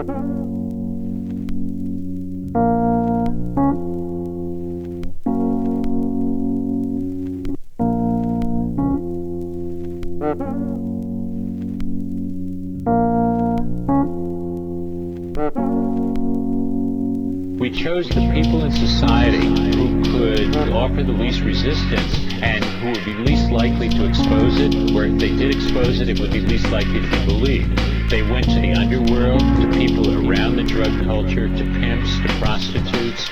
We chose the people in society who could offer the least resistance and who would be least likely to expose it, or if they did expose it, it would be least likely to be believed. They went to the underworld, to people around the drug culture, to pimps, to prostitutes,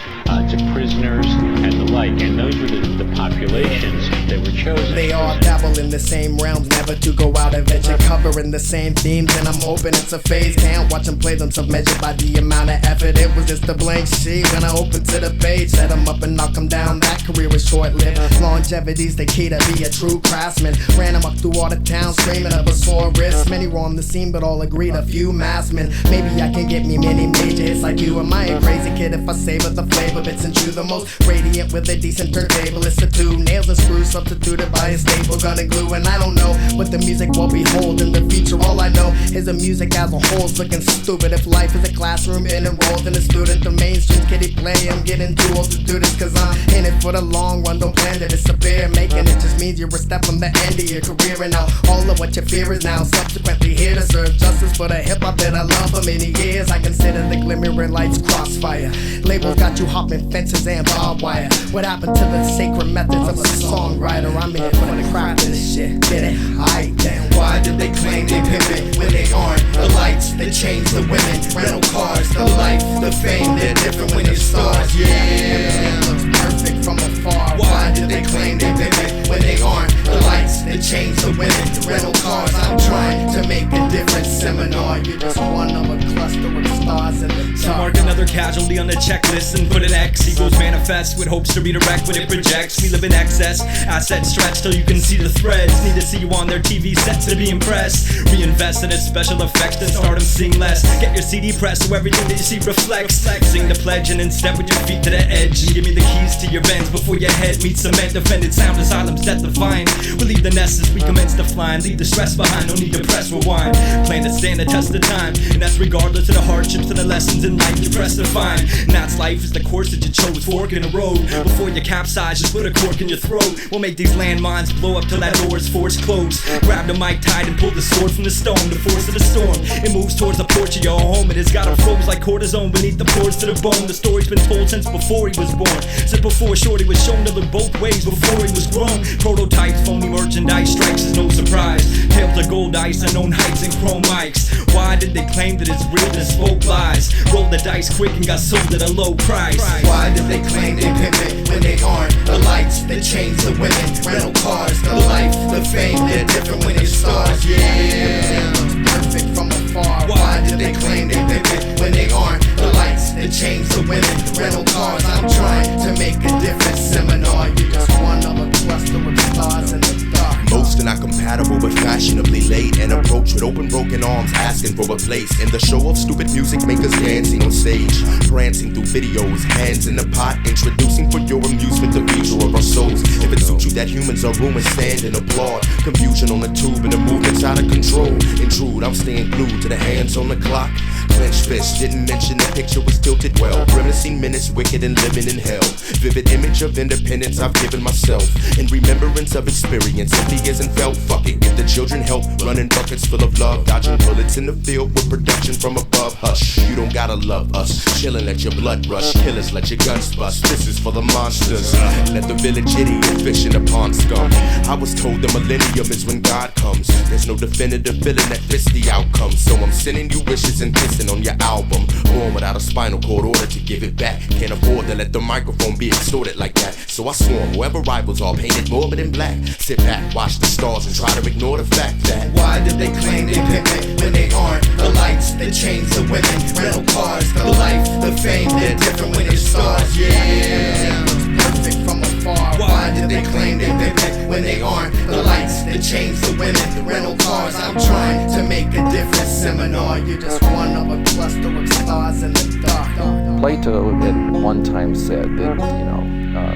to prisoners, and the like. And those were the populations that were chosen. They all dabble in the same realms, never to go out and venture, covering the same themes, and I'm hoping it's a phase. Can't watch them play themselves, measured by the amount of effort. It was just a blank sheet when I opened to the page. Set them up and knock them down, that career was short-lived. Longevity's the key to be a true craftsman. Ran them up through all the town, screaming up a sore wrist. Many were on the scene, but all agreed a few masked men. Maybe I can get me many major hits like you. Am I a crazy kid if I savor the flavor bits and chew the most radiant with a decent turntable? It's the two nails and screws substituted by a staple gun and glue. And I don't know what the music will behold in the future. All I know is the music as a whole's looking stupid. If life is a classroom, been enrolled in a student, the mainstream kiddie play. I'm getting too old to do this, cause I'm in it for the long run. Don't plan to disappear. Making it just means you're a step from the end of your career. And now all of what you fear is now subsequently here to serve justice for the hip-hop that I love for many years. I consider the glimmering lights crossfire. Labels got you hopping fences and barbed wire. What happened to the sacred methods of a songwriter? I'm here for the craft of this shit. Get it? Aight then. Why did they claim they pimpin' when they aren't? The lights that change the women, rental cars, the life, the fame, they're different when you're stars. Yeah, everything looks perfect from afar. Why did they claim they pimpin' when they aren't? The lights that change the women, the rental cars. I'm trying to make a different seminar. You're just one of a cluster of stars in the dark. Mark another casualty on the checklist and put an X. Egos manifest with hopes to redirect when it projects. We live in excess, assets stretch till you can see the threads. Need to see you on their TV sets to be impressed. Reinvest in its special effects, then start them sing less. Get your CD pressed so everything that you see reflects. Sing the pledge and then step with your feet to the edge. And give me the keys to your Benz before your head meets cement. Defended sound, Asylum's death defined. We leave the nest as we commence to fly and leave the stress behind. No need to press rewind. Plan to stand the test of time, and that's regardless of the hardships and the lessons in life you press to find. And that's life is the course that you chose. Fork in the road before you capsize. Just put a cork in your throat. We'll make these landmines blow up till that door is forced closed. Grab the mic tight and pull the sword from the stone. The force of the storm, it moves towards the porch of your home. It has got him froze like cortisone beneath the pores to the bone. The story's been told since before he was born. Since before Shorty was shown to look both ways before he was grown. Prototypes, phony merchandise, strikes is no surprise. Tales of gold ice, unknown heights and chrome mics. Why did they claim that it's real and spoke lies? Rolled the dice quick and got sold at a low price. Why did they claim they pimpin' when they aren't? The lights that change the women, rental cars, the life, the fame, they're different when they stars. Yeah, everything looks perfect from afar. Why did they claim they pimpin' when they aren't? The lights that change the women, rental cars. I'm trying to make a different seminar. You're just one of a cluster of stars in the dark. Most are not compatible but fashionably laid and approach with open broken arms asking for a place in the show of stupid music makers dancing on stage, prancing through videos, hands in the pot, introducing for your amusement the future of our souls. If it suits you that humans are ruined, stand and applaud. Confusion on the tube and the movement's out of control. Intrude, I'm staying glued to the hands on the clock. Clenched fist, didn't mention the picture was tilted well. Reminiscing minutes, wicked and living in hell. Vivid image of independence I've given myself in remembrance of experience. If he isn't felt, fuck it, give the children help. Running buckets full of love, dodging bullets in the field with production from above. Hush, you don't gotta love us. Chillin', let your blood rush. Killers, let your guns bust. This is for the monsters. Let the village idiot fish in the pond scum. I was told the millennium is when God comes. There's no definitive feeling that fits the outcome. So I'm sending you wishes and kissing on your album. Born without a spinal cord order to give it back. Can't afford to let the microphone be extorted like that. So I swarm wherever rivals are painted morbid in black. Sit back, watch the stars and try to ignore the fact that why did they claim they pimpin' when they aren't? The lights that change the women, rental cars, the life, the fame, they're different when they're stars. Yeah, everything looks perfect from afar. Why did they claim they pimpin' when they aren't? The lights that change the women, the rental cars. I'm trying to make a different seminar. You're just one of a cluster of stars in the dark. Plato at one time said that,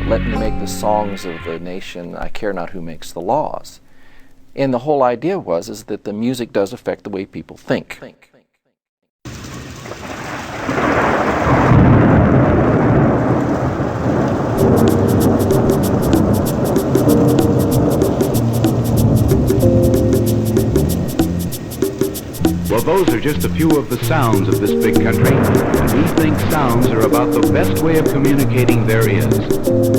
let me make the songs of the nation, I care not who makes the laws. And the whole idea is that the music does affect the way people think. Well, those are just a few of the sounds of this big country, and we think sounds are about the best way of communicating there is.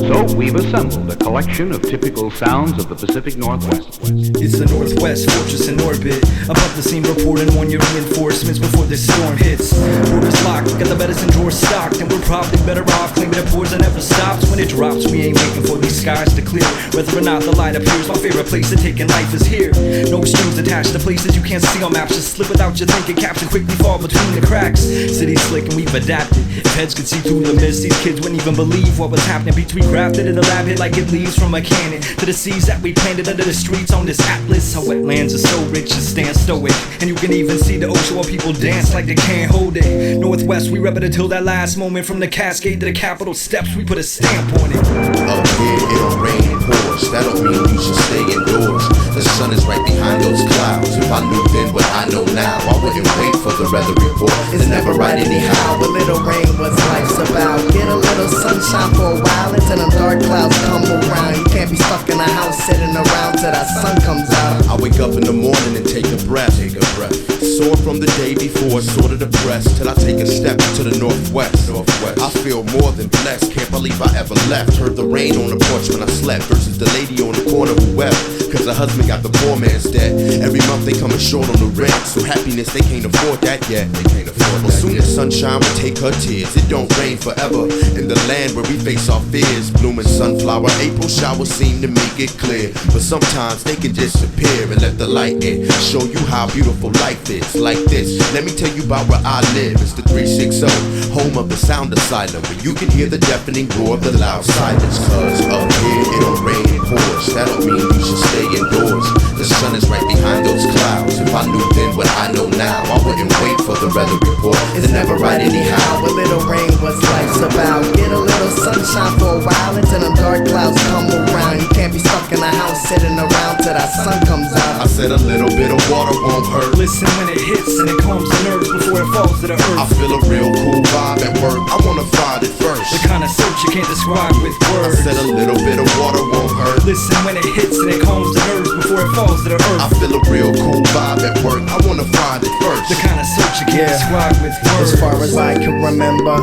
So we've assembled a collection of typical sounds of the Pacific Northwest. It's the Northwest fortress in orbit, above the scene reporting one-year reinforcements before this storm hits. Borders locked, got the medicine drawer stocked, and we're probably better off claiming it pours and never stops. When it drops, we ain't waiting for these skies to clear. Whether or not the light appears, my favorite place to take in life is here. No strings attached to places you can't see on maps. Just slip without you thinking, caption quickly fall between the cracks. City's slick and we've adapted. If heads could see through the mist, these kids wouldn't even believe what was happening. Between crafted in the lab, hit like it leaves from a cannon. To the seeds that we planted under the streets on this atlas. Our wetlands are so rich, just stand stoic. And you can even see the ocean while people dance like they can't hold it. Northwest, we rep it until that last moment. From the Cascade to the Capitol steps, we put a stamp on it. Up here, it'll rain and pours. That don't mean you should stay indoors. The sun is right behind those clouds. If I knew then what I know now, I wouldn't wait for the weather report. It's never right anyhow. A little rain, what's life's about. Get a little sunshine for a while until them dark clouds come around. You can't be stuck in a house sitting around till that sun comes out. I wake up in the morning and take a breath. Sore from the day before, sort of depressed, till I take a step to the northwest. I feel more than blessed, can't believe I ever left. Heard the rain on the porch when I slept, versus the lady on the corner who wept, cause her husband got the poor man's debt. Every month they coming short on the rent, so happiness they can't afford that yet. Well, soon the sunshine will take her tears. It don't rain forever in the land where we face our fears. Blooming sunflower, April showers seem to make it clear, but sometimes they can disappear and let the light in. Show you how beautiful life is. Like this, let me tell you about where I live. It's the 360, home of the sound asylum, where you can hear the deafening roar of the loud silence. Cause up here it don't rain and pours. That don't mean you should stay indoors. The sun is right behind those clouds. If I knew then what I know now, I wouldn't wait for the weather report. It's never right anyhow. A little rain, what's life's about. Get a little sunshine for a while until them dark clouds come around. You can't be stuck in a house sitting around till that sun comes out. I said a little bit of water won't hurt. Listen when it hits and it calms the nerves before it falls to the earth. I feel a real cool vibe at work. I wanna find it first. The kind of search you can't describe with words. I said a little bit of water won't hurt. Listen when it hits and it calms the nerves before it falls to the earth. I feel a real cool vibe at work. I wanna find it first. The kind of search you can't describe with words. As far as I can remember,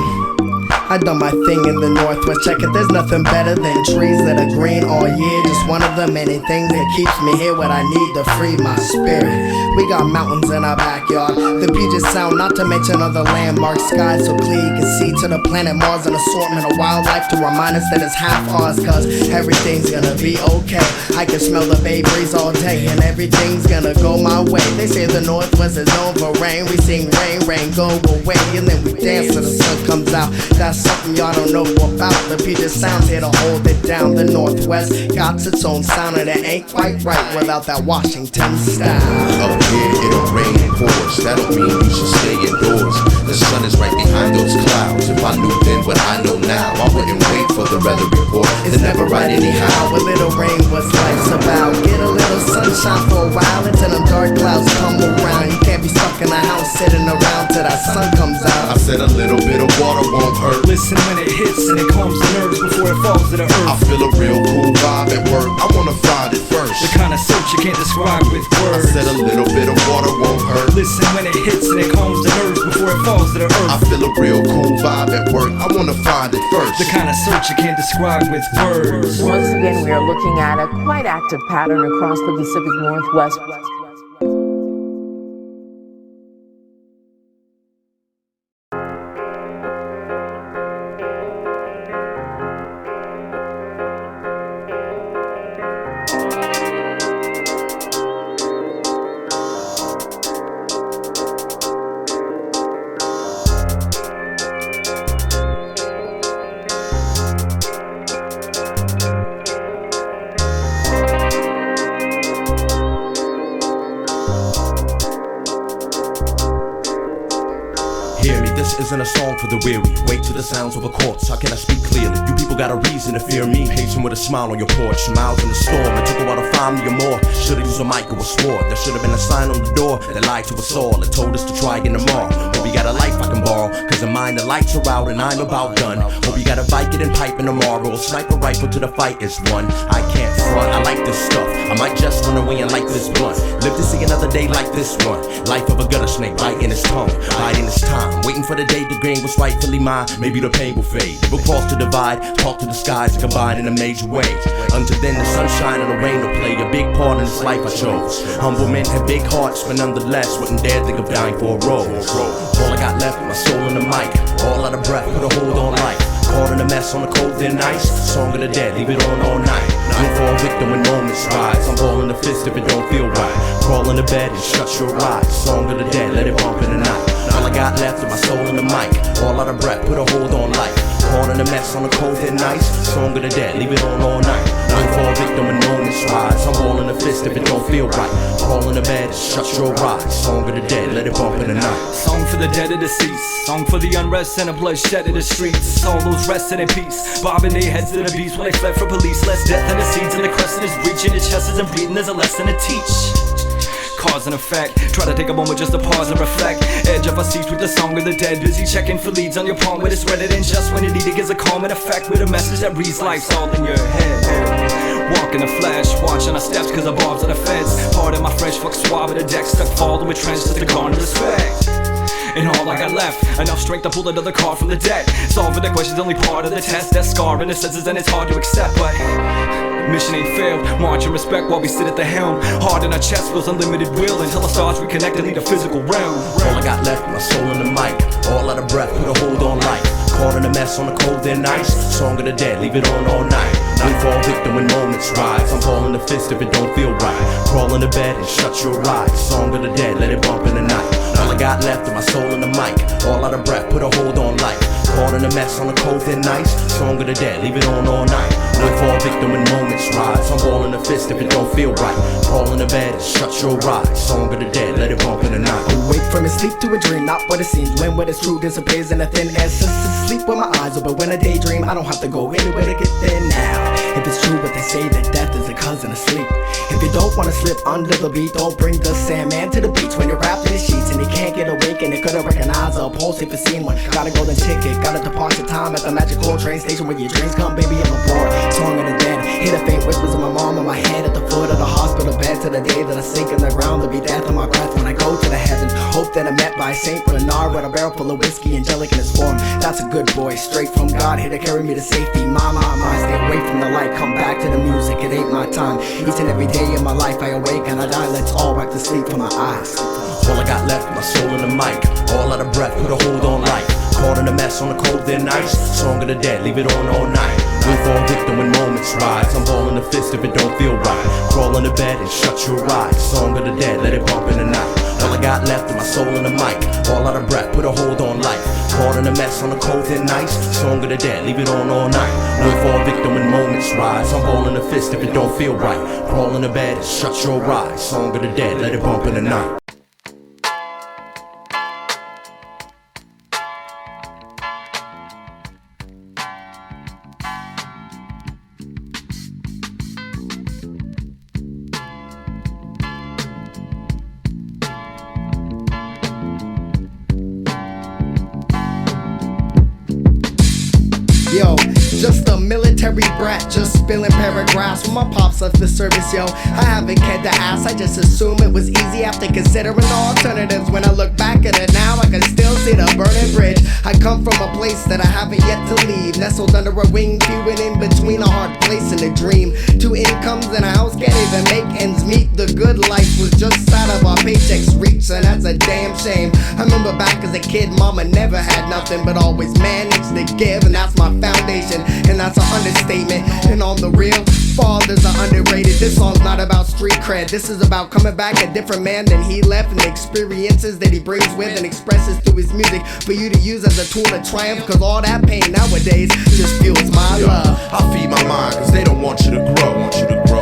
I done my thing in the Northwest. Check it, there's nothing better than trees that are green all year. Just one of the many things that keeps me here, what I need to free my spirit. We got mountains in our backyard, the Puget Sound, not to mention other landmarks. Skies so clear you can see to the planet Mars, an assortment of wildlife to remind us that it's half ours. Cause everything's gonna be okay. I can smell the bay breeze all day and everything's gonna go my way. They say the Northwest is known for rain. We sing rain, rain, go away, and then we dance till the sun comes out. That's something y'all don't know about. The Puget Sound's here to hold it down. The Northwest got its own sound and it ain't quite right without that Washington style. Up here it'll rain and pours. That don't mean you should stay indoors. The sun is right behind those clouds. If I knew then what I know now, I wouldn't wait for the weather report. It's never right anyhow. A little rain, what's life's about. Get a little sunshine for a while until them dark clouds come around. You can't be stuck in a house sitting around till that sun comes out. I said a little bit of water won't hurt. Listen when it hits and it calms the nerves before it falls to the earth. I feel a real cool vibe at work. I wanna find it first. The kind of search you can't describe with words. I said a little bit of water won't hurt. Listen when it hits and it calms the nerves before it falls to the earth. I feel a real cool vibe at work. I wanna find it first. The kind of search you can't describe with words. Once again, we are looking at a quite active pattern across the Pacific Northwest. This isn't a song for the weary. Wait till the sounds of a corpse. How can I speak clearly? You people got a reason to fear me. Patient with a smile on your porch. Miles in the storm. It took a while to find me or more. Should've used a mic or a sword. There should've been a sign on the door that lied to us all. It told us to try again tomorrow. Hope you got a life I can borrow. Cause in mine the lights are out and I'm about done. Hope you got a Viking and pipe in tomorrow. Sniper rifle to the fight is won. I can't front. I like this stuff. I might just on the way and light this blunt. Live to see another day like this one. Life of a gutter snake, biting his tongue, biding his time, waiting for the day to gain what's rightfully mine. Maybe the pain will fade. We'll cross the divide, talk to the skies, combine in a major way. Until then, the sunshine and the rain will play a big part in this life I chose. Humble men have big hearts, but nonetheless wouldn't dare think of dying for a rose. All I got left, my soul in the mic, all out of breath, put a hold on life. Caught in a mess on the cold thin ice. Song of the dead, leave it on all night. Don't fall victim when moments rise. I'm balling the fist if it don't feel right. Crawl in the bed and shut your eyes. Song of the dead, let it bump in the night. All I got left is my soul in the mic, all out of breath, put a hold on life. Caught in a mess on the cold thin ice. Song of the dead, leave it on all night. Don't fall victim when moments rise. I'm balling the fist if it don't feel right. Crawl in the bed and shut your eyes. Song of the dead, let it bump in the night. Song for the dead and deceased, song for the unrest and the bloodshed in the streets. All those resting in peace, bobbing their heads to the beast when they fled from police. Less death than the seeds and the crescent is reaching. The chest isn't breathing, there's a lesson to teach. Cause and effect, try to take a moment just to pause and reflect. Edge of a seat with the song of the dead, busy checking for leads on your palm with it's read it in just when it needed gives a calming effect with a message that reads life's all in your head. Walk in the flesh, watching our steps cause the barbs of the feds. Pardon my French, fuck swab of the deck, stuck falling with trends just to garner respect. And all I got left, enough strength to pull another card from the deck. Solving the question's only part of the test. That scar in the senses and it's hard to accept, but mission ain't failed. March in respect while we sit at the helm. Heart in our chest feels unlimited will until the stars reconnect and leave the physical realm. All I got left, my soul in the mic, all out of breath, put a hold on life. Caught in a mess on the cold thin ice. Song of the dead, leave it on all night. Don't fall victim when moments rise. I'm balling the fist if it don't feel right. Crawl in the bed and shut your eyes. Song of the dead, let it bump in the night. All I got left is my soul in the mic, all out of breath, put a hold on life. Caught in a mess on the cold thin ice. Song of the dead, leave it on all night. Don't fall victim when moments rise. I'm balling the fist if it don't feel right. Crawl in the bed and shut your eyes. Song of the dead, let it bump in the night. Awake from his sleep to a dream, not what it seems. When what is true disappears in a thin air. Sleep with my eyes open when I daydream. I don't have to go anywhere to get there now. If it's true what they say that death is a cousin of sleep. If you don't wanna slip under the beat, don't bring the Sandman to the beach when you're wrapped in the sheets and you can't get awake and you couldn't recognize a pulse if you seen one. Got a golden ticket, got a departure time at the magical train station where your dreams come, baby, I'm aboard. Song of the dead, hear the faint whispers of my mom in my head at the foot of the hospital bed to the day that I sink in the ground. There'll be death in my breath when I go to the heavens. Hope that I'm met by Saint Bernard with a barrel full of whiskey, angelic in his form. That's a good boy, straight from God, here to carry me to safety. My, stay away from the light, come back to the music, it ain't my time. Each and every day in my life I awake and I die, let's all wipe the sleep from my eyes. All I got left, my soul in the mic, all out of breath, put a hold on life. Caught in a mess on the cold thin ice. Song of the dead, leave it on all night. Don't fall victim when moments rise. I'm balling the fist if it don't feel right. Crawl in the bed and shut your eyes. Song of the dead, let it bump in the night. All I got left is my soul in the mic, all out of breath, put a hold on life. Caught in a mess on the cold thin ice. Song of the dead, leave it on all night. Don't fall victim when moments rise. I'm balling the fist if it don't feel right. Crawl in the bed and shut your eyes. Song of the dead, let it bump in the night. Yo, just a military brat, just spilling paragraphs when my pops left the service, yo. I haven't cared to ask, I just assume it was easy after considering the alternatives. When I look back at it now, I can still see the burning bridge. I come from a place that I haven't yet to leave, nestled under a wing, viewing in between a hard place and a dream. 2 incomes and a house, can't even make ends meet. The good life was just out of our paychecks reach, and that's a damn shame. I remember back as a kid, mama never had nothing, but always managed to give, and that's my foundation, and that's an understatement. And on the real, fathers are underrated. This song's not about street cred, this is about coming back a different man than he left, and the experiences that he brings with and expresses through his music for you to use as a tool of triumph, cause all that pain nowadays just fuels my love. I feed my mind cause they don't want you to grow.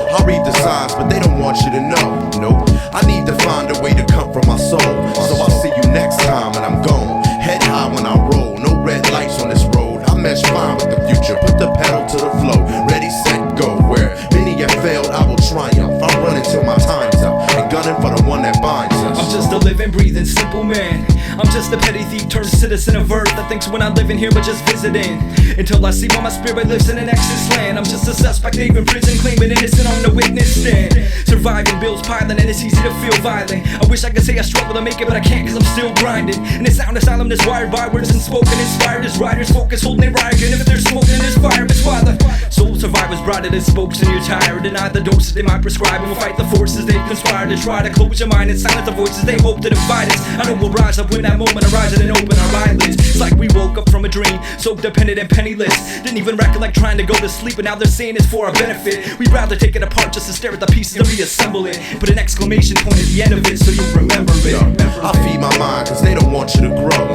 I read the signs but they don't want you to know. Nope, I need to find a way to comfort my soul. So I'll see you next time and I'm gone. Head high when I roll, no red lights on this road. I mesh fine with the future, put the pedal to the flow. Ready, set, go. Where many have failed, I will triumph. I'm running till my time's up and gunning for the one that binds us. I'm just a living, breathing, simple man. I'm just a petty thief turned citizen of earth that thinks we're not living here but just visiting. Until I see why my spirit lives in an ex's land. I'm just a suspect, they've in prison, claiming innocent on the witness stand. Survive driving, bills piling, and it's easy to feel violent. I wish I could say I struggle to make it, but I can't cause I'm still grinding. And it's sound asylum that's wired by words and spoken, inspired as writers, focus, holding it riot. And if they're smoking in this fire, it's why the soul survivors brought it as spokes, and you're tired. Deny the doses they might prescribe, and we'll fight the forces they've conspired to try to close your mind and silence the voices they hope to divide us. I know we'll rise up when that moment arises and open our eyelids. It's like we woke up from a dream, so dependent and penniless. Didn't even recollect trying to go to sleep, and now they're saying it's for our benefit. We'd rather take it apart just to stare at the pieces and reassemble it. Put an exclamation point at the end of it so you'll remember it. I feed my mind cause they don't want you to grow.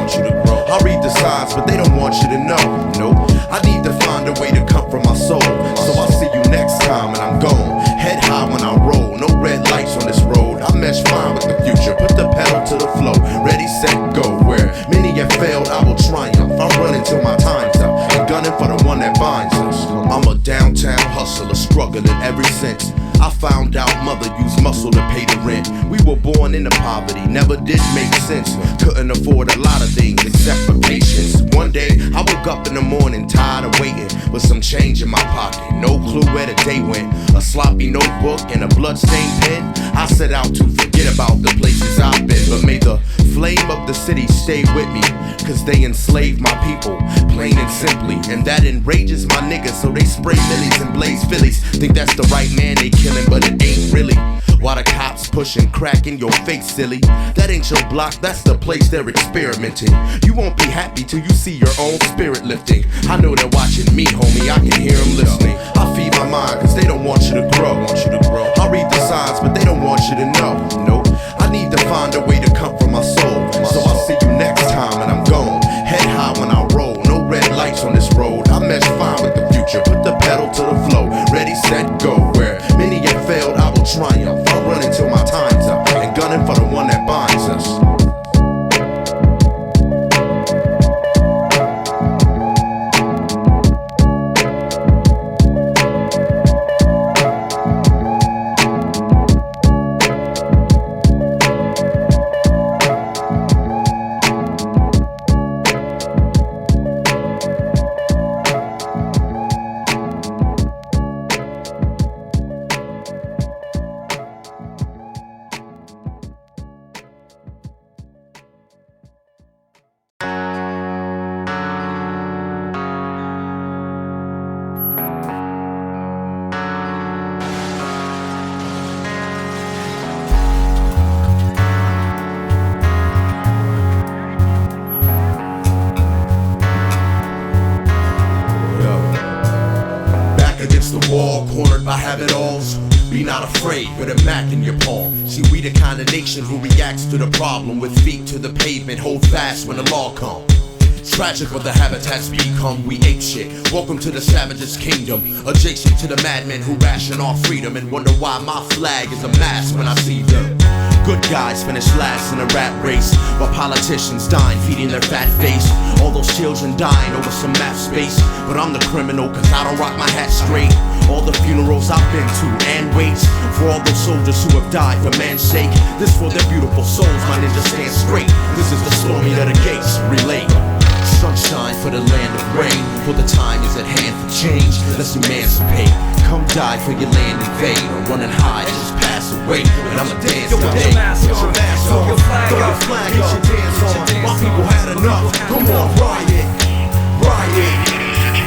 I read the signs but they don't want you to know. Nope. I need to find a way to comfort my soul. So I'll see you next time and I'm gone. Head high when I roll. No red lights on this road. I mesh fine with the future. Put the pedal to the flow. Ready, set, go. Where many have failed, I will triumph. I'm running till my time's up and gunning for the one that binds us. I'm a downtown hustler, struggling ever since I found out mother used muscle to pay the rent. We were born into poverty, never did make sense. Couldn't afford a lot of things except for patience. One day, I woke up in the morning tired of waiting, with some change in my pocket, no clue where the day went. A sloppy notebook and a bloodstained pen. I set out to forget about the places I've been, but may the flame of the city stay with me, cause they enslaved my people, plain and simply. And that enrages my niggas, so they spray millies and blaze Phillies. Think that's the right man they killing, but it ain't really. Why the cops pushing crack in your face, silly? That ain't your block, that's the place they're experimenting. You won't be happy till you see your own spirit lifting. I know they're watching me, homie, I can hear them listening. I feed my mind cause they don't want you to grow. I read the signs but they don't want you to know. Nope. I need to find a way to comfort my soul. So I'll see you next time and I'm gone. Head high when I roll. No red lights on this road. I mesh fine with the future. Put the pedal to the flow. Ready, set, go. Where many have failed, I will triumph. I'll run until my time's up and gunning for the one that binds us. Cornered by have-it-alls. Be not afraid with a Mac in your palm. See, we the kind of nation who reacts to the problem with feet to the pavement. Hold fast when the law comes. Tragic what the habitats become, we ape shit. Welcome to the savage's kingdom, adjacent to the madmen who ration our freedom and wonder why my flag is a mask when I see them. Good guys finish last in a rat race, while politicians dying, feeding their fat face. All those children dying over some map space, but I'm the criminal cause I don't rock my hat straight. All the funerals I've been to and waits for all those soldiers who have died for man's sake. This for their beautiful souls, my ninjas stand straight. This is the storming of the gates, relate. Sunshine for the land of rain, for the time is at hand for change. Let's emancipate. Come die for your land in vain, or run and hide, just pass away. But I'ma dance today. Put your mask on, throw your flag up, get your dance on. My people had enough. Come on, riot, riot,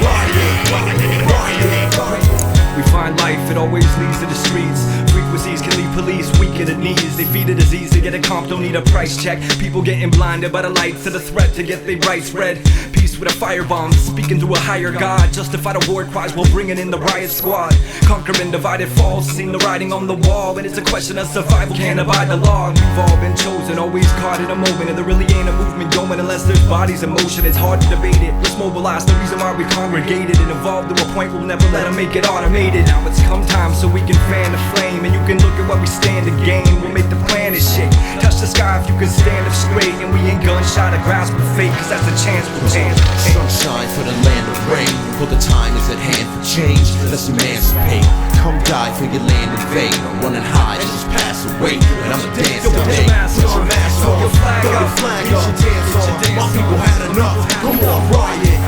riot, riot, riot. We find life, it always leads to the streets. Frequencies can leave police weak at the knees. They feed a disease to get a comp, don't need a price check. People getting blinded by the lights of the threat to get their rights read. Peace with a firebomb, speaking to a higher god. Justified award cries while bringing in the riot squad. Conquering divided falls, seen the writing on the wall. And it's a question of survival, can't abide the law. We've all been chosen, always caught in a moment. And there really ain't a movement going unless there's bodies in motion. It's hard to debate it, let's mobilize the reason why we congregated and evolved to a point we'll never let them make it automated. Now it's come time so we can fan the flame, and you can look at what we stand to gain. We'll make the planet shake, touch the sky if you can stand up straight. And we ain't gunshot or grasp of fate, cause that's a chance we'll chance. Sunshine for the land of rain, for the time is at hand for change. Let's emancipate. Come die for your land in vain, or run and hide, just pass away. And I'ma dance today. Put your mask on, throw your flag up, get your dance on. My people had enough. Come on, riot,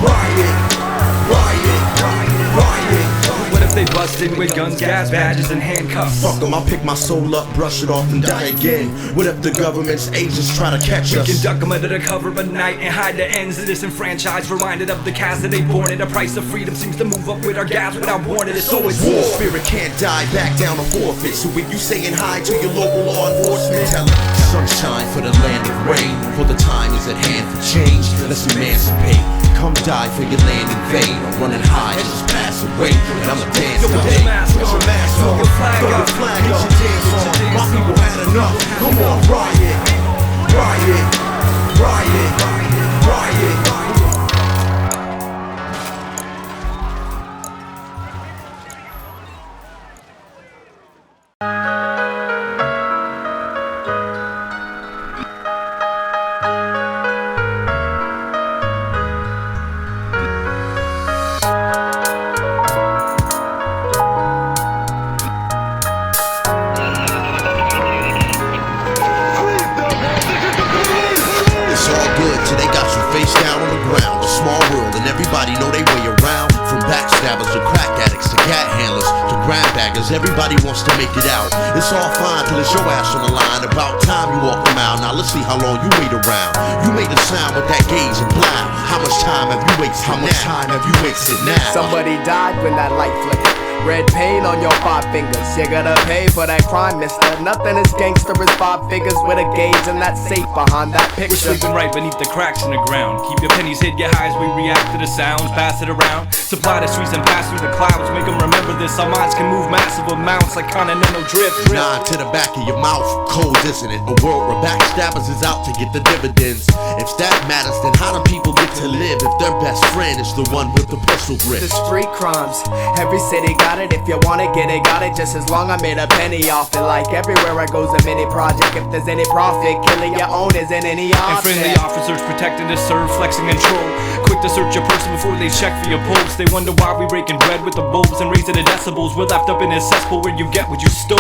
riot, riot, riot. What if they bust busted with guns, gas, badges, and handcuffs. Fuck 'em, I'll pick my soul up, brush it off, and die again. What if the government's agents try to catch We us? can duck 'em under the cover of night and hide the ends of this enfranchised. Reminded of the caste that they born in. The price of freedom seems to move up with our gas without warning. It's always War war. spirit can't die, back down or forfeit. So when you saying hi to your local law enforcement, tell them sunshine for the land of rain. For the time is at hand for change. Let's emancipate. Come die for your land in vain. I'm running high, just pass away, and I'ma dance Yo, put today. your mask Put your on. mask Throw on. your flag Throw your up. flag Get up. your dance on. My people had enough. Come on, riot, riot, riot, riot. It's all good till they got you face down on the ground. A small world and everybody know they way around. From backstabbers to crack addicts to cat handlers to grab baggers, everybody wants to make it out. It's all fine till it's your ass on the line. About time you walk a mile. Now let's see how long you wait around. You made a sound with that gaze and blind. How much time have you wasted? How much time have you wasted now? Somebody died when that light flickered. Red paint on your 5 fingers. You gotta pay for that crime, mister. Nothing is gangster as 5 figures with a gauge and that safe behind that We're picture. sleeping right beneath the cracks in the ground. Keep your pennies hid, get high as we react to the sounds. Pass it around. Supply the streets and pass through the clouds. Make them remember this. Our minds can move massive amounts like continental drift. Nine to the back of your mouth, cold isn't it? A world where backstabbers is out to get the dividends. If that matters, then how do people get to live if their best friend is the one with the pistol grip? The street crimes, every city got it. If you want it, get it, got it. Just as long I made a penny off it. Like everywhere I go's a mini project. If there's any profit, killing your own isn't any And offset. friendly officers protecting to serve, flexing control. Quick to search your person before they check for your pulse. They wonder why we raking bread with the bulbs and raising the decibels. We're left up in a cesspool where you get what you stole.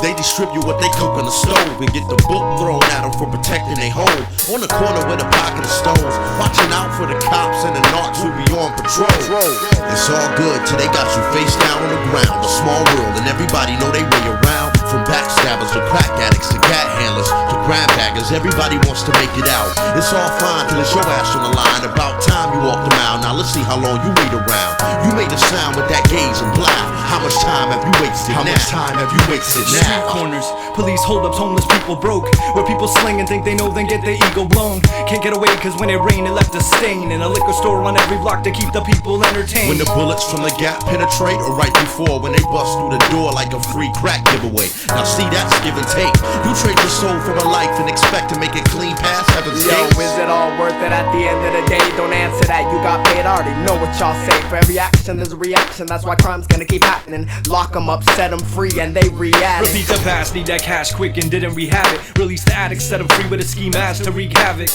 They distribute what they cook on the stove and get the book thrown at them for protecting their home. On the corner with a pocket of stones, watching out for the cops and the narcs who be on patrol. It's all good till they got you face down on the ground. A small world and everybody know they way around. From backstabbers to crack addicts to cat handlers to grab baggers, everybody wants to make it out. It's all fine till it's your ass on the line. About time you walk the mile. Now let's see how long you wait around. You made a sound with that gaze and blind. How much time have you wasted now? How much time have you wasted Street now? corners, police holdups, homeless people broke. Where people sling and think they know, then get their ego blown. Can't get away cause when it rained it left a stain. And a liquor store on every block to keep the people entertained. When the bullets from the gap penetrate, or right before when they bust through the door like a free crack giveaway. Now see, that's give and take. You trade your soul for a life and expect to make it clean past heaven's Yo, gates. is it all worth it at the end of the day? Don't answer that, you got paid, I already know what y'all say. For every action there's a reaction, that's why crime's gonna keep happening. Lock 'em up, set 'em free, and they react. Repeat the past, need that cash quick and didn't rehab it. Release the addicts, set them free with a ski mask to wreak havoc.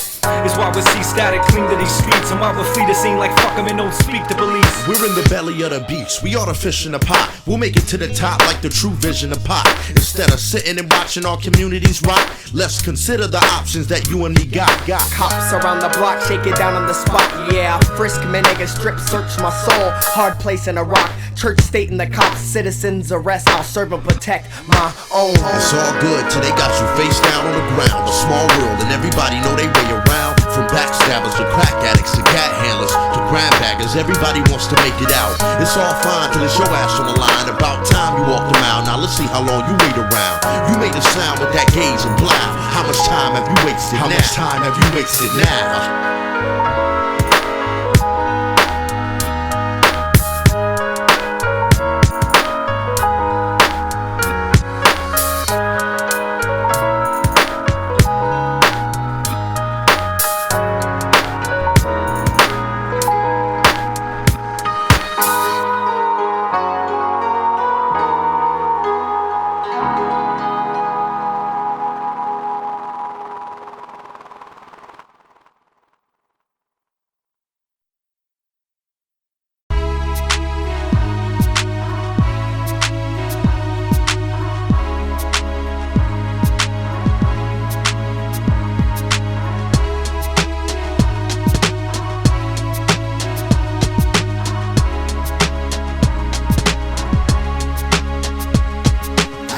It's why we see static cling to these streets, and why we flee the scene like fuck 'em and don't speak to police. We're in the belly of the beast, we are the fish in the pot. We'll make it to the top like the true vision of pot. Instead of sitting and watching our communities rock, let's consider the options that you and me got. Cops around the block, shake it down on the spot. Yeah, frisk me, nigga, strip search my soul. Hard place in a rock. Church, state, and the cops, citizens arrest. I'll serve and protect my own. It's all good till they got you face down on the ground. A small world and everybody know they way around. From backstabbers to crack addicts to cat handlers to grab baggers, everybody wants to make it out. It's all fine till it's your ass on the line. About time you walk the mile. Now let's see how long you wait around. You made a sound with that gaze and blind. How much time have you wasted now? How much time have you wasted now?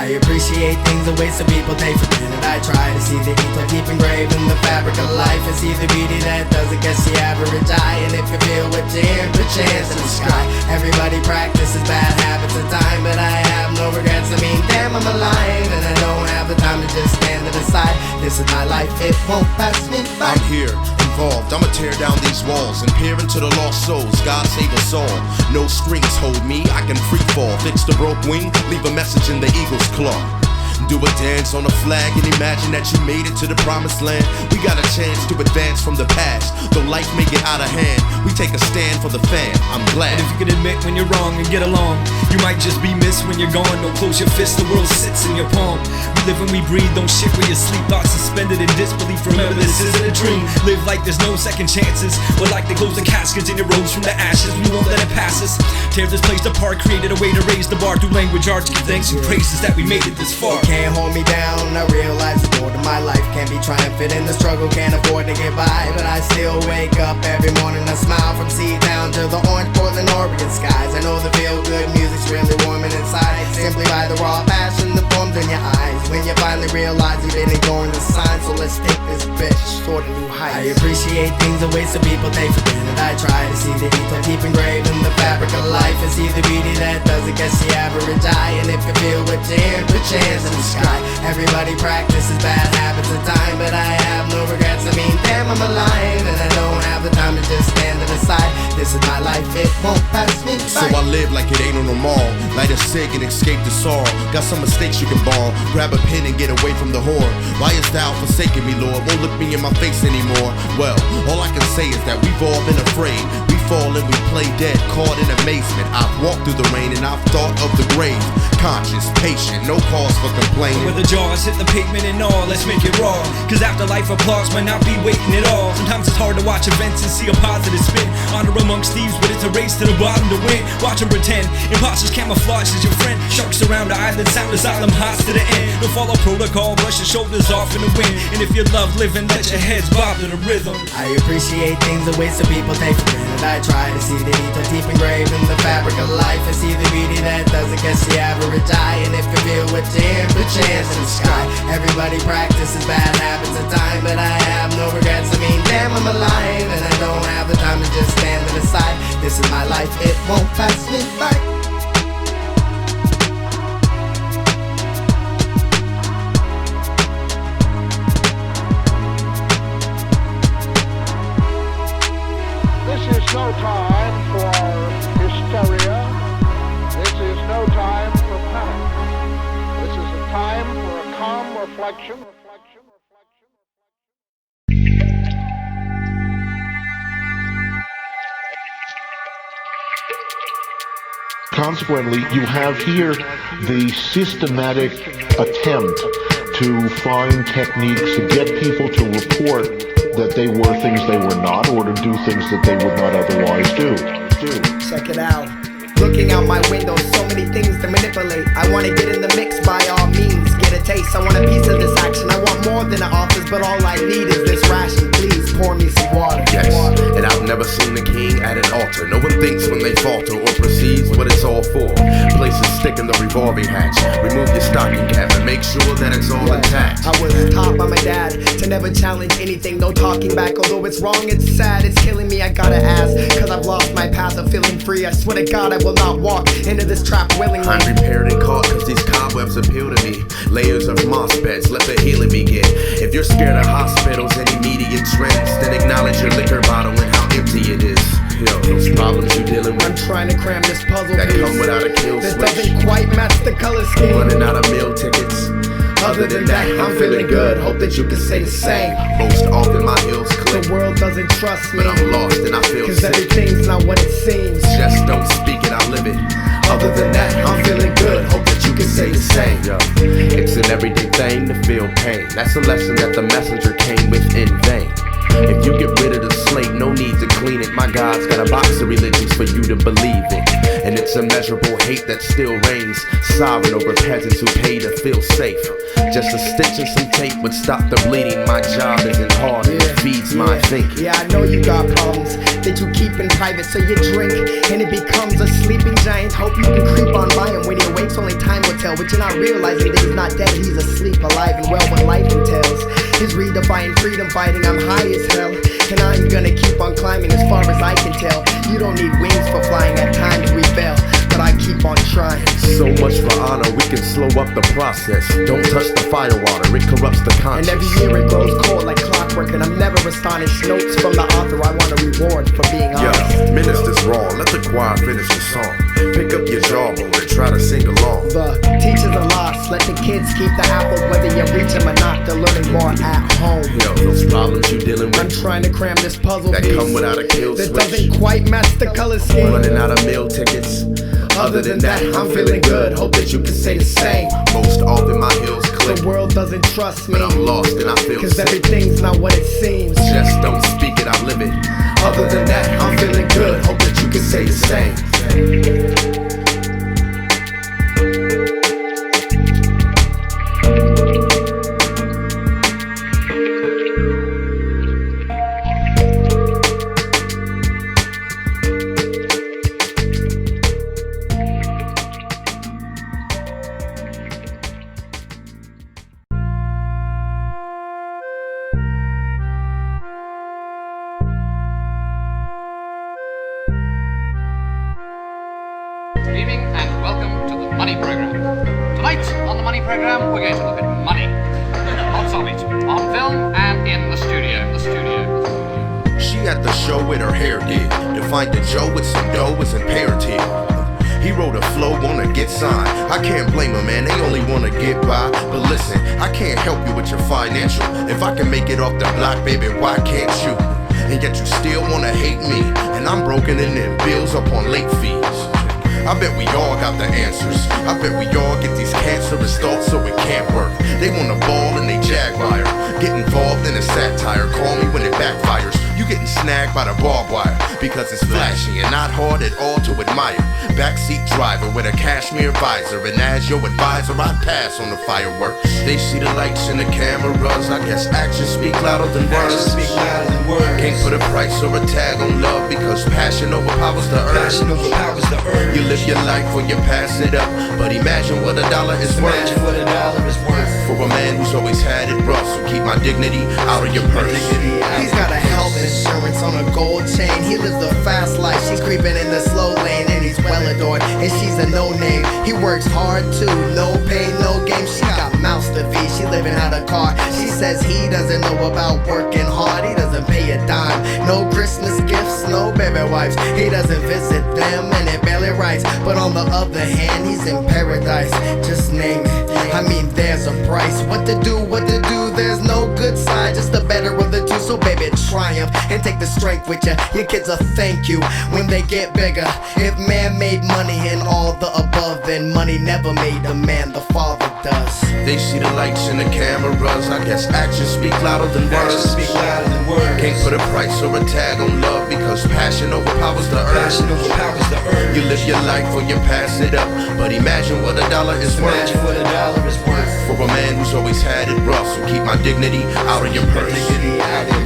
I appreciate things the way some people take for granted. I try to see the ethos deep engraved in the fabric of life, and see the beauty that doesn't catch the average eye. And if you feel what you hear, put your hands in the sky. Everybody practices bad habits at time, but I have no regrets. I mean, damn, I'm alive, and I don't have the time to just stand to the side. This is my life, it won't pass me by. I'm here, involved, I'ma tear down these walls and peer into the lost souls. God save us all. No strings hold me, I can free fall. Fix the broke wing, leave a message in the eagle's claw. Do a dance on a flag and imagine that you made it to the promised land. We got a chance to advance from the past, though life may get out of hand. We take a stand for the fam, I'm glad. And if you can admit when you're wrong and get along, you might just be missed when you're gone. Don't close your fist, the world sits in your palm. We live and we breathe, don't shit where you sleep. Thoughts suspended in disbelief, remember this isn't a dream. Live like there's no second chances, or like they close the caskets and you rose from the ashes. We won't let it pass us. Tear this place apart, created a way to raise the bar through language, arts, give thanks and praises that we made it this far. Can't hold me down, I realize the more to my life. Can't be triumphant in the struggle, can't afford to get by, but I still wake up every morning a smile. From Sea-Town to the orange Portland, Oregon skies, I know the feel-good music's really warming inside, simply by the raw passion that forms in your eyes. When you finally realize you've been ignoring the signs, so let's take this bitch toward a new height. I appreciate things the way some people take for granted. I try to see the ethos deep engraved in the fabric of life, and see the beauty that doesn't catch the average eye. And if you feel what you hear, put your hands in the sky. Everybody practices bad habits at time, but I have no regrets. I mean, damn, I'm alive, and I don't have the time to just stand to the side. This is my life, it won't pass me by. So I live like it ain't on the mall. Light a cig and escape the sorrow. Got some mistakes you can ball. Grab a pen and get away from the whore. Why is thou forsaking me, Lord? Won't look me in my face anymore. Well, all I can say is that we've all been afraid. We fall and we play dead, caught in amazement. I've walked through the rain and I've thought of the grave. Conscious, patient, no cause for complaining. Where the jaws hit the pavement and all, let's make it raw. Cause afterlife applause might not be waiting at all. Sometimes it's hard to watch events and see a positive spin. Honor amongst thieves, but it's a race to the bottom to win. Watch them pretend, imposters camouflage as your friend. Sharks around the island, sound asylum, hots to the end. Don't follow protocol, brush your shoulders off in the wind. And if you love living, let your heads bob to the rhythm. I appreciate things the way some people take for granted. I try to see the ethos deep engraved in the fabric of life, and see the beauty that doesn't catch the average eye. And if you feel what you hear, put your hands in the sky. Everybody practices bad habits at time, but I have no regrets. I mean, damn, I'm alive, and I don't have the time to just stand to the side. This is my life, it won't pass me by. This is no time for hysteria. This is no time for panic. This is a time for a calm reflection. Consequently, you have here the systematic attempt to find techniques to get people to report that they were things they were not, or to do things that they would not otherwise do. Check it out. Looking out my window, so many things to manipulate. I want to get in the mix by all means, get a taste. I want a piece of this action. I want more than an office, but all I need is this ration. Please pour me some water. Yes, and I've never seen a king at an altar. No one thinks when they falter or proceeds what it's all for. Place a stick in the revolving hatch. Remove your stocking cap and make sure that it's all intact. I was taught by my dad to never challenge anything. No talking back, although it's wrong, it's sad. It's killing me, I gotta ask, cause I've lost my path of feeling free. I swear to God I will not walk into this trap willingly. I'm repaired and caught cause these cobwebs appeal to me. Layers of moss beds, let the healing begin. If you're scared of hospitals and immediate trends, then acknowledge your liquor bottle and how empty it is. Yo, those problems you dealing with, I'm trying to cram this puzzle that piece come without a kill that switch. doesn't quite match the color scheme. Running out of meal tickets. Other than that, I'm feeling good. Hope that you can say the same. Most often my heels click, The world doesn't trust me, but I'm lost and I feel cause sick. everything's not what it seems. Just don't speak it, I live it. Other than that, I'm feeling good. Hope that you can say the same. It's an everyday thing to feel pain. That's a lesson that the messenger came with in vain. If you get rid of the slate, no need to clean it. My God's got a box of religions for you to believe in. And it's immeasurable hate that still reigns, sovereign over peasants who pay to feel safe. Just a stitch and some tape would stop the bleeding. My job isn't hard and it feeds my thinking. Yeah, I know you got problems that you keep in private, so you drink and it becomes a sleeping giant. Hope you can creep on by him when he awakes, only time will tell. But you're not realizing that he's not dead, he's asleep, alive and well when life entails his redefined freedom fighting. I'm high as hell, and I'm gonna keep on climbing as far as I can tell. You don't need wings for flying, at times we fail, but I keep on trying. So much for honor, we can slow up the process. Don't touch the fire water, it corrupts the conscience. And every year it grows cold like clockwork, and I'm never astonished. Notes from the author, I want a reward for being honest. Yeah, minister's wrong, let the choir finish the song. Pick up your jawbone and try to sing along. The teachers are lost, let the kids keep the apples, whether you reach them or not. They're learning more at home. Yo, those problems you dealing with, I'm trying to cram this puzzle that piece come without a kill that switch. doesn't quite match the color scheme. Running out of meal tickets. Other than that, I'm feeling good. Hope that you can say the same. Most often my heels click. The world doesn't trust me, but I'm lost and I feel cause sick. everything's not what it seems. Just don't speak it, I live it. Other than that, I'm feeling good. Hope that you can say the same. Good evening and welcome to the Money Program. Tonight on the Money Program, we're going to look at money. Lots of it, on film and in the studio. She at the show with her hair did. To find the Joe with some dough is imperative. He wrote a flow, wanna get signed. I can't blame him, man, they only wanna get by. But listen, I can't help you with your financial. If I can make it off the block, baby, why can't you? And yet you still wanna hate me. And I'm broken in them bills up on late fees. I bet we all got the answers. I bet we all get these cancerous thoughts so it can't work. They wanna ball and they jaguar. Get involved in a satire, call me when it backfires. You getting snagged by the barbed wire because it's flashy and not hard at all to admire. Backseat driver with a cashmere visor, and as your advisor I pass on the fireworks. They see the lights and the cameras, I guess actions speak louder than words. Can't put a price or a tag on love because passion overpowers the earth. You live your life or you pass it up, but imagine what a dollar is worth. For a man who's always had it rough, so keep my dignity out of your purse. He's got a health insurance on a gold chain. He lives a fast life, she's creeping in the slow lane, and he's well adored, and she's a no-name. He works hard too, no pay, no game. She got mouths to feed, she living out a car. She says he doesn't know about working hard, he doesn't pay a dime. No Christmas gifts, no baby wipes. He doesn't visit them, and it barely writes. But on the other hand, he's in paradise. Just name it, I mean there's a price. What to do, there's no good side, just the better of the two. So baby, triumph and take the strength with you. Your kids will thank you when they get bigger. If man made money and all the above, then money never made the man, the father does. They see the lights and the cameras, I guess actions speak louder than words. Can't put a price or a tag on love because passion overpowers the earth. You live your life or you pass it up, but imagine what a dollar is worth. For a man who's always had it rough, so keep my dignity out of your purse.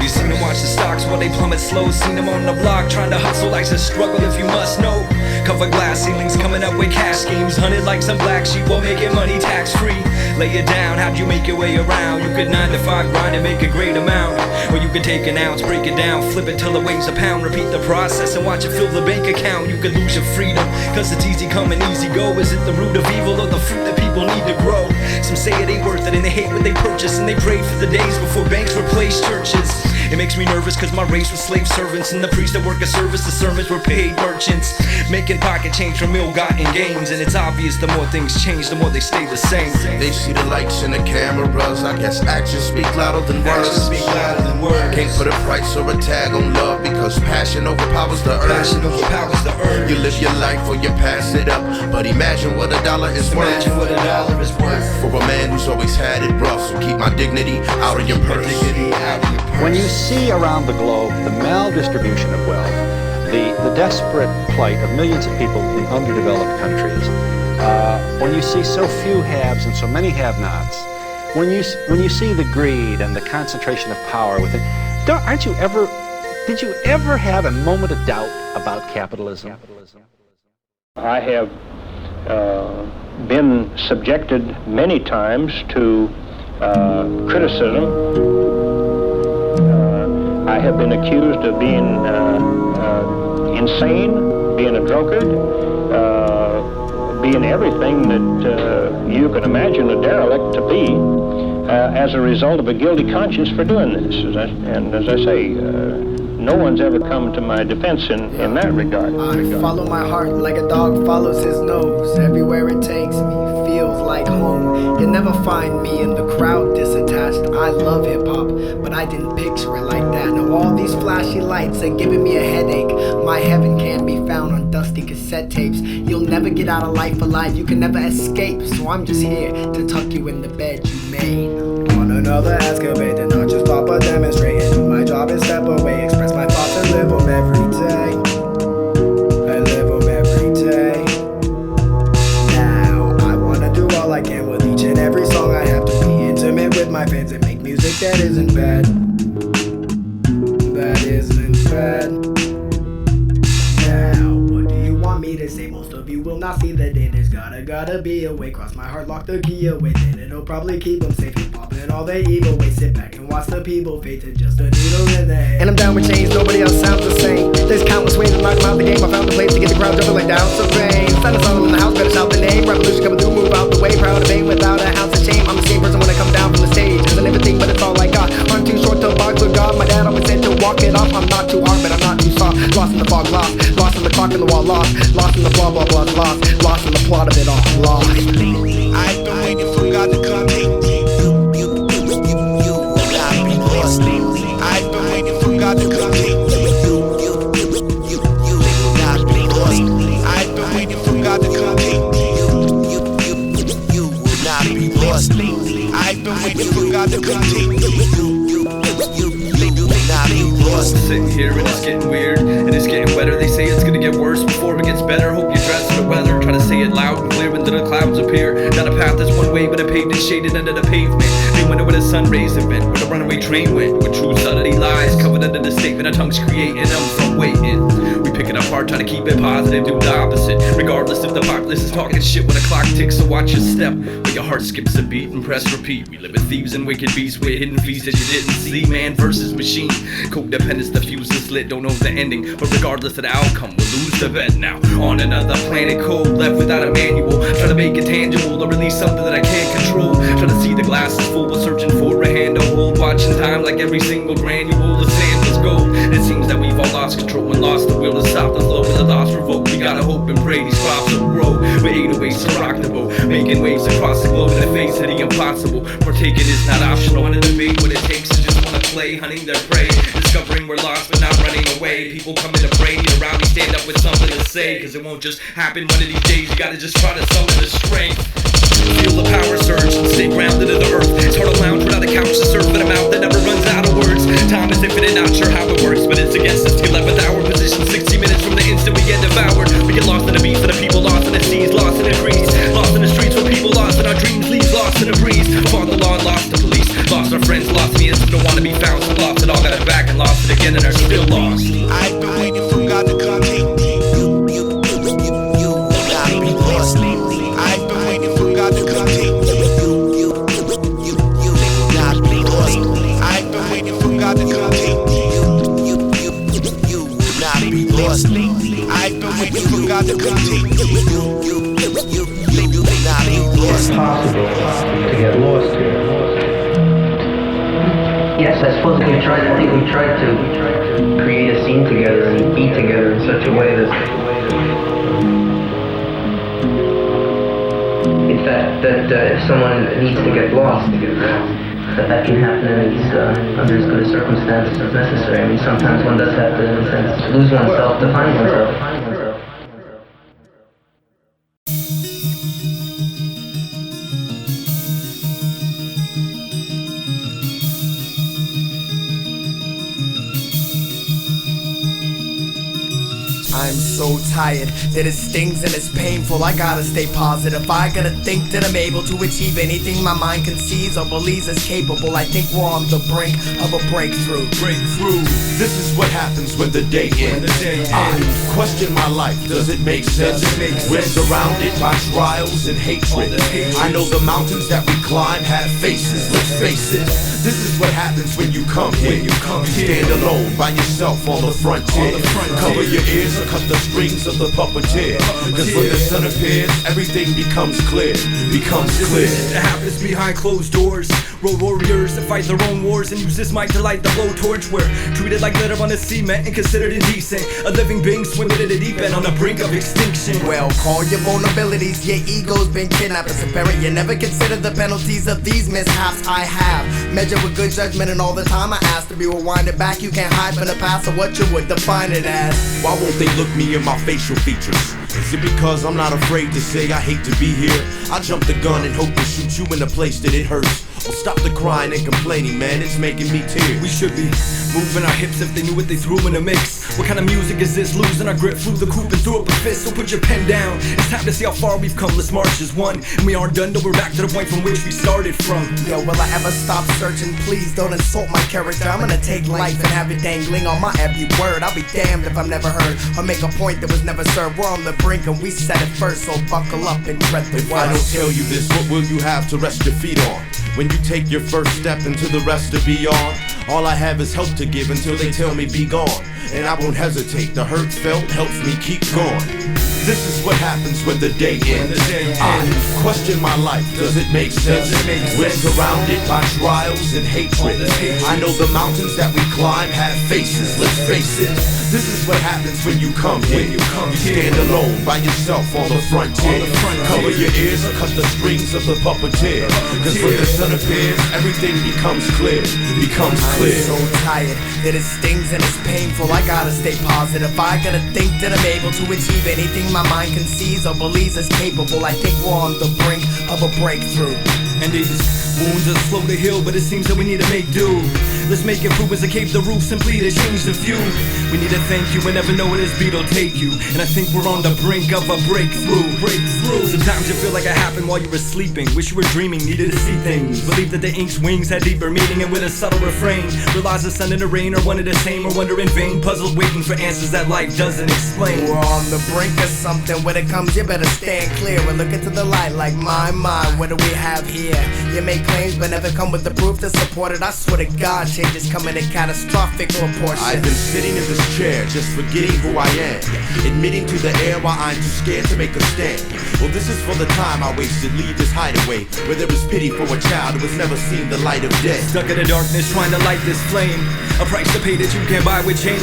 You seen them watch the stocks while they plummet slow. Seen them on the block trying to hustle life's a struggle if you must know. Cover glass ceilings coming up with cash schemes. Hunted like some black sheep while making money tax free. Lay it down, how'd you make your way around? You could 9 to 5 grind and make a great amount. Or you could take an ounce, break it down, flip it till it weighs a pound. Repeat the process and watch it fill the bank account. You could lose your freedom, cause it's easy come and easy go. Is it the root of evil or the fruit that people need to grow? Some say it ain't worth it and they hate what they purchase, and they pray for the days before banks replace churches. It makes me nervous cause my race was slave servants, and the priests that work a service, the sermons were paid merchants. Making pocket change from ill-gotten gains, and it's obvious the more things change, the more they stay the same. They see the lights and the cameras, I guess actions speak louder than words. Can't put a price or a tag on love because passion overpowers the earth. You live your life or you pass it up, but imagine what a dollar is worth. For a man who's always had it rough, so keep my dignity out of your purse. When you see around the globe the maldistribution of wealth, the desperate plight of millions of people in underdeveloped countries, when you see so few haves and so many have-nots, when you see the greed and the concentration of power within, did you ever have a moment of doubt about capitalism? I have been subjected many times to criticism. I have been accused of being insane, being a drunkard, being everything that you can imagine a derelict to be as a result of a guilty conscience for doing this. And as I say, no one's ever come to my defense in that regard. I follow my heart like a dog follows his nose. Everywhere it takes me feels like home. You'll never find me in the crowd disattached. I love hip-hop, but I didn't picture it like that. Now all these flashy lights are giving me a headache. My heaven can't be found on dusty cassette tapes. You'll never get out of life alive, you can never escape. So I'm just here to tuck you in the bed you made. On another escapade, and not just stop a demonstration. My job is step away, express my thoughts and live them every day. I live them every day. Now I wanna do all I can with each and every song. I have to be intimate with my fans and make music that isn't bad. That isn't bad. Now what do you want me to say? Most of you will not see the day. There's gotta be a way. Cross my heart, lock the key away. Then it'll probably keep them safe. And all the evil ways, sit back and watch the people fade to just a needle in the head. And I'm down with change, nobody else sounds the same. There's countless ways to knock them out the game. I found a place to get the crowd jumping like down to rain. Stand Asylum in the house, better shout the name. Revolution coming through, move out the way. Proud of aim without an ounce of shame. I'm the same person when I come down from the stage. Isn't everything, but it's all I got. I'm too short to box with God. My dad always said to walk it off. I'm not too hard, but I'm not too soft. Lost in the fog, lost in the clock in the wall, lost in the blah blah blah, lost in the plot of it all, lost. I've been waiting for God to come. I've been waiting for God to come. I've been waiting for God to come. You will not be lost. I've been waiting for God to come. You will not be lost. Sitting here and it's getting weird and it's getting wetter. They say it's gonna get worse before it gets better. Hope you're dressed for the weather. Try to say it loud and clear when the clouds appear. Down a path that's one way, but a paved is shaded under the pavement. They wonder where the sun rays have been, where the runaway train went, where true subtlety lies, covered under the statement our tongues creating them from waiting. We pick it apart, try to keep it positive, do the opposite. Regardless if the populace is talking shit when the clock ticks, so watch your step. Where your heart skips a beat and press repeat. We live with thieves and wicked beasts with hidden fees that you didn't see. Man versus machine. Codependence, the fuse is lit, don't know the ending. But regardless of the outcome, we'll lose the bet now. On another planet cold, left without a manual. Try to make it tangible, to release something that I can't control. Try to see the glass is full, but searching for a hand to hold. Watching time like every single granule of sand is gold. It seems that we've all lost control and lost the will to stop the flow. With the thoughts revoked, we gotta hope and pray these crops will grow. With 808s to rock the boat, making waves across the globe in the face of the impossible. Partaking is not optional, in a debate what it takes to just wanna play, hunting their prey. Discovering we're lost but not running away. People coming to pray, need around me, stand up with something to say. Cause it won't just happen one of these days, you gotta just try to summon the strength. Feel the power surge and stay grounded to the earth. It's hard to lounge without a couch to surf in a mouth that never runs out of words. Time is infinite, not sure how it works, but it's against us. The 11th hour position, 60 minutes from the instant we get devoured. We get lost in the beat for the people, lost in the seas, lost in the trees, lost in the streets where people lost in our dreams, leaves lost in the breeze. Fought the law and lost the police, lost our friends, lost me, and some don't want to be found, so lost it all, got it back and lost it again and are still lost. I've been waiting for God to come. You will not be lost. I've been waiting for God to come. You will not be lost. I've been waiting for God to come. You will not be lost. I've been waiting for God to come. You will not be lost. It's possible to get lost here. Yes, I suppose I think we tried to create a scene together and be together in such a way that if someone needs to get lost, that can happen under as good a circumstances as necessary. I mean, sometimes one does have to, in a sense, lose oneself to find oneself. so tired that it stings and it's painful. I gotta stay positive. I gotta think that I'm able to achieve anything my mind conceives or believes is capable. I think we're on the brink of a breakthrough. This is what happens when the day ends. I question my life, does it make sense? We're surrounded by trials and hatred. I know the mountains that we climb have faces, let's face it. This is what happens when you come here. You stand alone by yourself on the frontier. Cover your ears or cut the strings of the puppeteer. Cause when the sun appears, everything becomes clear. It happens behind closed doors. Road warriors that fight their own wars and use this mic to light the blowtorch. We're treated like litter on the cement and considered indecent. A living being swimming in the deep end on the brink of extinction. Well, call your vulnerabilities, your ego's been kidnapped. As a parent, you never consider the penalties of these mishaps I have. Measure with good judgment and all the time I ask to be rewinded back. You can't hide from the past or what you would define it as. Why won't they look me in my facial features? Is it because I'm not afraid to say I hate to be here? I jump the gun and hope to shoot you in a place that it hurts. Well, stop the crying and complaining, man, it's making me tear. We should be moving our hips if they knew what they threw in the mix. What kind of music is this? Losing our grip through the coop and threw up a fist. So put your pen down, it's time to see how far we've come. Let's march as one, and we aren't done till we're back to the point from which we started from. Yo, will I ever stop searching? Please don't insult my character. I'm gonna take life and have it dangling on my every word. I'll be damned if I'm never heard or make a point that was never served. We're on the brink and we said it first, so buckle up and tread the If I don't tell you this, what will you have to rest your feet on? When you take your first step into the rest of beyond, all I have is help to give until they tell me be gone. And I won't hesitate, the hurt felt helps me keep going. This is what happens when the day ends. I question my life, does it make sense? We're surrounded by trials and hatred. I know the mountains that we climb have faces, let's face it. This is what happens when you come here. You stand alone by yourself on the frontier. Cover your ears or cut the strings of the puppeteer. Cause when the sun appears, everything becomes clear. I'm so tired that it stings and it's painful. I gotta stay positive. I gotta think that I'm able to achieve anything my mind conceives or believes is capable. I think we're on the brink of a breakthrough. And these wounds are slow to heal, but it seems that we need to make do. Let's make it through as a cave the roof simply to change the view. We need to thank you and never know where this beat'll take you. And I think we're on the brink of a breakthrough. Sometimes you feel like it happened while you were sleeping. Wish you were dreaming, needed to see things. Believe that the ink's wings had deeper meaning, and with a subtle refrain realize the sun and the rain are one and the same, or wonder in vain, puzzled waiting for answers that life doesn't explain. We're on the brink of something. When it comes, you better stand clear and look into the light like my mind. What do we have here? You make claims but never come with the proof to support it. I swear to God, changes coming in catastrophic proportions. I've been sitting in this chair just forgetting who I am, admitting to the air why I'm too scared to make a stand. Well, this is for the time I wasted, leave this hideaway where there was pity for a child who has never seen the light of day. Stuck in the darkness trying to light this flame, a price to pay that you can't buy with change.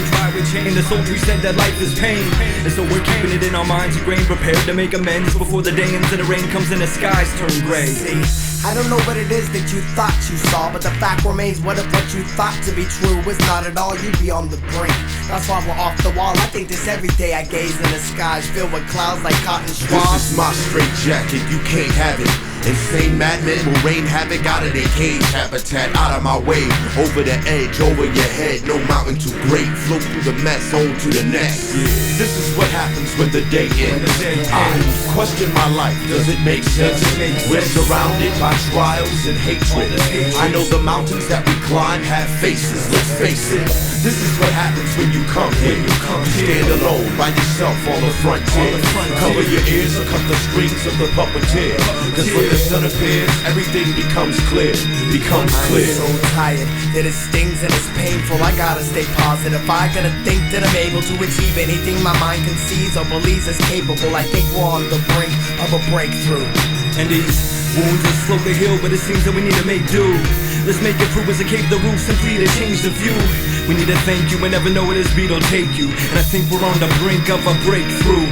And the soldier said that life is pain, and so we're keeping it in our minds ingrained, prepared to make amends before the day ends and the rain comes and the skies turn gray. See, I don't know what it is that you thought you saw, but the fact remains, what if what you thought to be true was not at all? You'd be on the brink. That's why we're off the wall. I think this every day I gaze in the skies filled with clouds like cotton swabs. This is my straight jacket, you can't have it. Insane madmen will rain havoc out of their cage habitat. Out of my way, over the edge, over your head. No mountain too great, flow through the mess, on to the next. This is what happens when the day ends. I question my life, does it make sense? We're surrounded by trials and hatred. I know the mountains that we climb have faces, let's face it. This is what happens when you come here. You stand alone by yourself on the frontier. Cover your ears or cut the strings of the puppeteer. Cause when the sun appears, everything becomes clear. I'm so tired that it stings and it's painful. I gotta stay positive. I gotta think that I'm able to achieve anything my mind conceives or believes is capable. I think we're on the brink of a breakthrough. And these wounds are slow to heal, but it seems that we need to make do. Let's make it through as a cave the roof simply to change the view. We need to thank you and never know where this beat'll take you. And I think we're on the brink of a breakthrough.